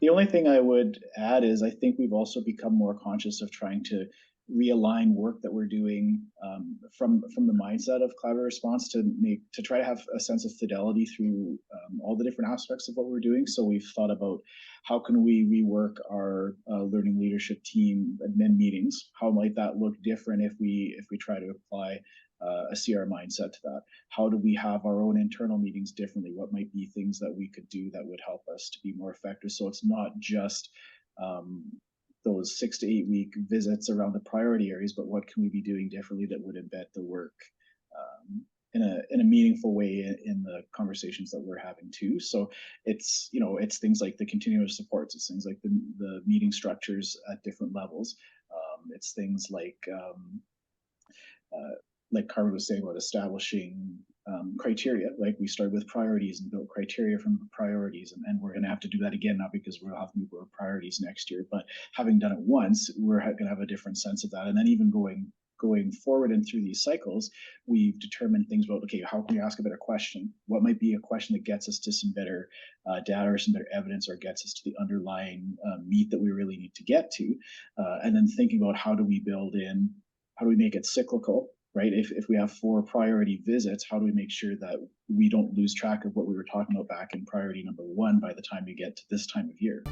The only thing I would add is I think we've also become more conscious of trying to realign work that we're doing from the mindset of collaborative response to try to have a sense of fidelity through all the different aspects of what we're doing. So we've thought about how can we rework our learning leadership team admin meetings? How might that look different if we try to apply a CR mindset to that? How do we have our own internal meetings differently? What might be things that we could do that would help us to be more effective? So it's not just um, those 6 to 8 week visits around the priority areas, but what can we be doing differently that would embed the work in a meaningful way in the conversations that we're having too. So it's things like the continuous supports, it's things like the meeting structures at different levels. It's things like Carmen was saying about establishing criteria. Like we started with priorities and built criteria from the priorities, and we're going to have to do that again, not because we'll have more priorities next year, but having done it once, we're going to have a different sense of that. And then even going forward and through these cycles, we've determined things about, okay, how can we ask a better question? What might be a question that gets us to some better data or some better evidence, or gets us to the underlying meat that we really need to get to? And then thinking about how do we make it cyclical, right? If we have 4 priority visits, how do we make sure that we don't lose track of what we were talking about back in priority number 1 by the time we get to this time of year?